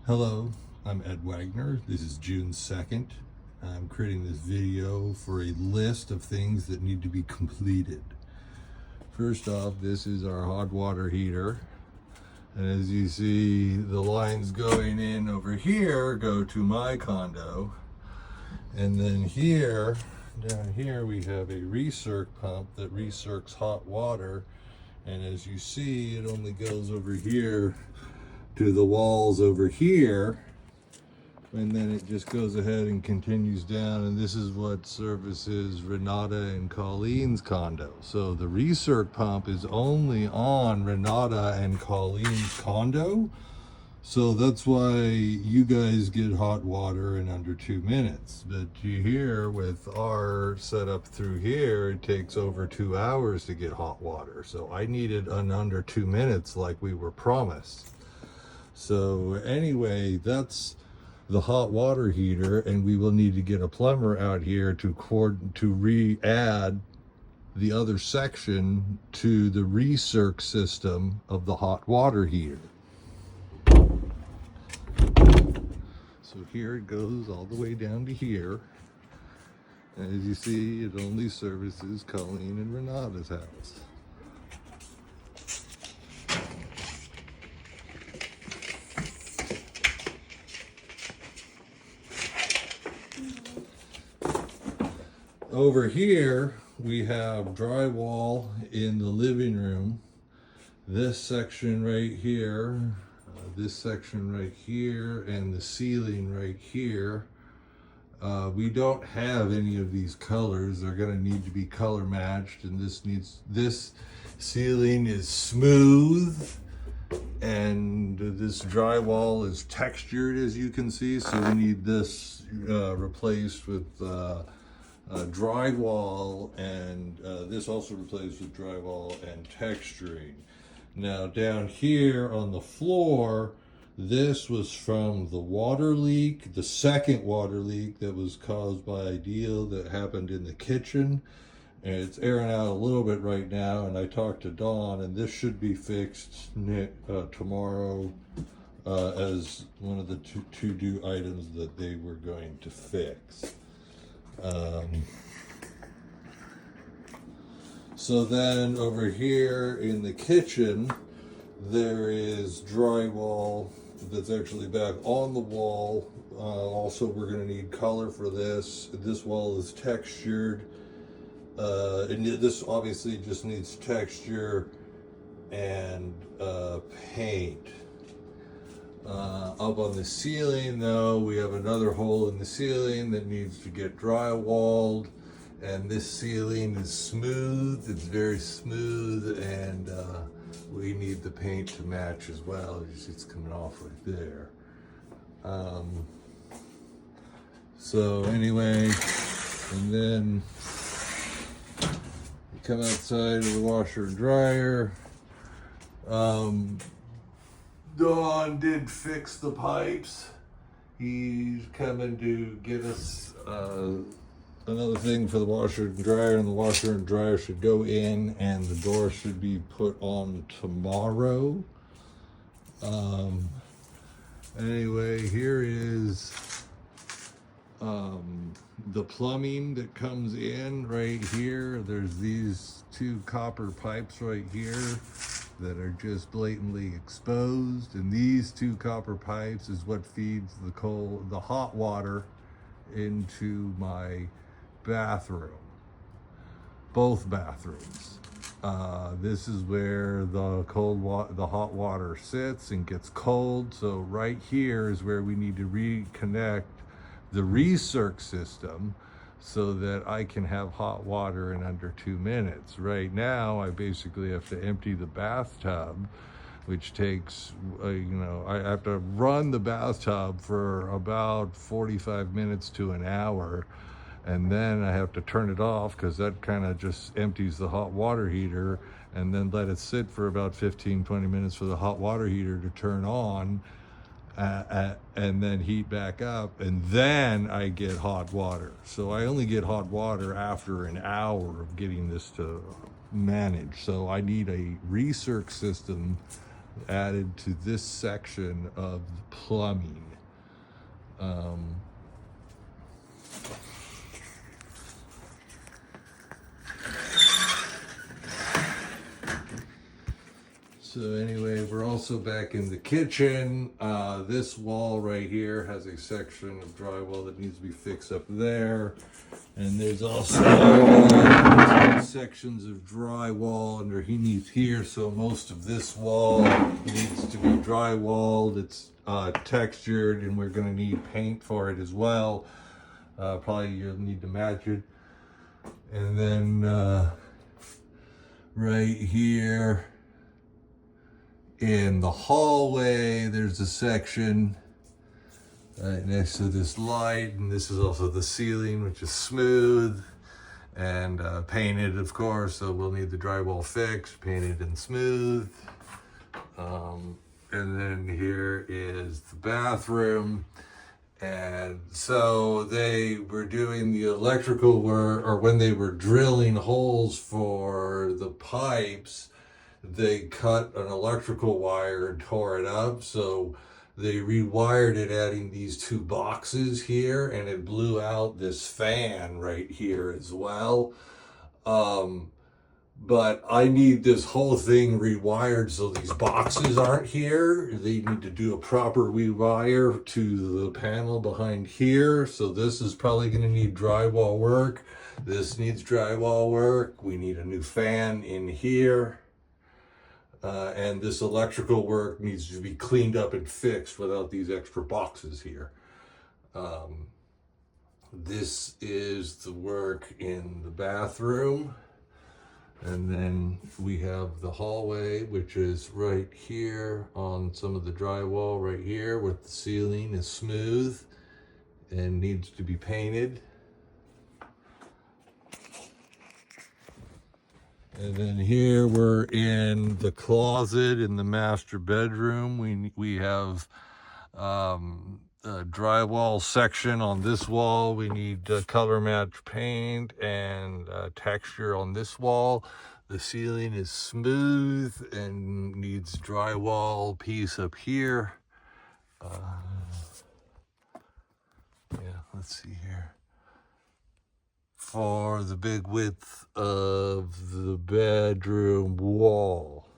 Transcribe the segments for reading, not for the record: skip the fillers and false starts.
Hello, I'm Ed Wagner. This is June 2nd. I'm creating this video for a list of things that need to be completed. First off, this is our hot water heater. And as you see, the lines going in over here go to my condo. And then here, down here, we have a recirc pump that recircs hot water. And as you see, it only goes over here to the walls over here, and then it just goes ahead and continues down, and this is what services Renata and Colleen's condo. So the recirc pump is only on Renata and Colleen's condo, so that's why you guys get hot water in under 2 minutes. But you hear with our setup through here, it takes over 2 hours to get hot water, so I needed in under 2 minutes like we were promised. So anyway, that's the hot water heater, and we will need to get a plumber out here to re-add the other section to the recirc system of the hot water heater. So here it goes all the way down to here. And as you see, it only services Colleen and Renata's house. Over here, we have drywall in the living room. This section right here, this section right here, and the ceiling right here. We don't have any of these colors. They're gonna need to be color matched, and this ceiling is smooth, and this drywall is textured, as you can see, so we need this replaced with drywall, and this also replaced with drywall and texturing. Now down here on the floor, this was from the water leak, the second water leak that was caused by Ideal that happened in the kitchen. And it's airing out a little bit right now, and I talked to Dawn, and this should be fixed tomorrow as one of the to-do items that they were going to fix. So then over here in the kitchen, there is drywall that's actually back on the wall. Also, we're going to need color for this. This wall is textured. And this obviously just needs texture and paint. Up on the ceiling, though, we have another hole in the ceiling that needs to get drywalled, and this ceiling is smooth. It's very smooth, and we need the paint to match as well. It's coming off right there. So anyway, and then you come outside of the washer and dryer. Don did fix the pipes. He's coming to get us another thing for the washer and dryer, and the washer and dryer should go in, and the door should be put on tomorrow. Anyway, here is the plumbing that comes in right here. There's these two copper pipes right here that are just blatantly exposed, and these two copper pipes is what feeds the hot water into my bathroom, both bathrooms. This is where the hot water sits and gets cold. So right here is where we need to reconnect the recirc system so that I can have hot water in under 2 minutes. Right now, I basically have to empty the bathtub, which takes, I have to run the bathtub for about 45 minutes to an hour, and then I have to turn it off because that kind of just empties the hot water heater, and then let it sit for about 15-20 minutes for the hot water heater to turn on, and then heat back up, and then I get hot water. So I only get hot water after an hour of getting this to manage. So I need a recirc system added to this section of the plumbing. So anyway, we're also back in the kitchen. This wall right here has a section of drywall that needs to be fixed up there. And there's also sections of drywall underneath here. So most of this wall needs to be drywalled. It's textured, and we're gonna need paint for it as well. Probably you'll need to match it. And then right here, in the hallway, there's a section right next to this light, and this is also the ceiling, which is smooth and painted, of course, so we'll need the drywall fixed, painted and smooth. And then here is the bathroom. And so they were doing the electrical work, or when they were drilling holes for the pipes, they cut an electrical wire and tore it up. So they rewired it, adding these two boxes here, and it blew out this fan right here as well. But I need this whole thing rewired so these boxes aren't here. They need to do a proper rewire to the panel behind here. So this is probably going to need drywall work. This needs drywall work. We need a new fan in here. And this electrical work needs to be cleaned up and fixed without these extra boxes here. This is the work in the bathroom. And then we have the hallway, which is right here on some of the drywall right here, where the ceiling is smooth and needs to be painted. And then here we're in the closet in the master bedroom. We have a drywall section on this wall. We need color match paint and texture on this wall. The ceiling is smooth and needs drywall piece up here. Yeah, let's see here. For the big width of the bedroom wall.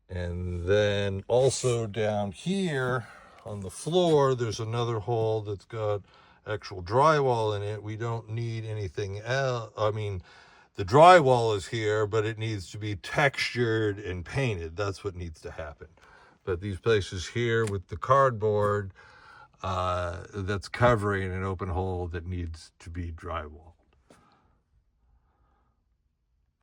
And then also down here on the floor, there's another hole that's got actual drywall in it. We don't need anything else. I mean, the drywall is here, but it needs to be textured and painted. That's what needs to happen. But these places here with the cardboard, that's covering an open hole that needs to be drywall.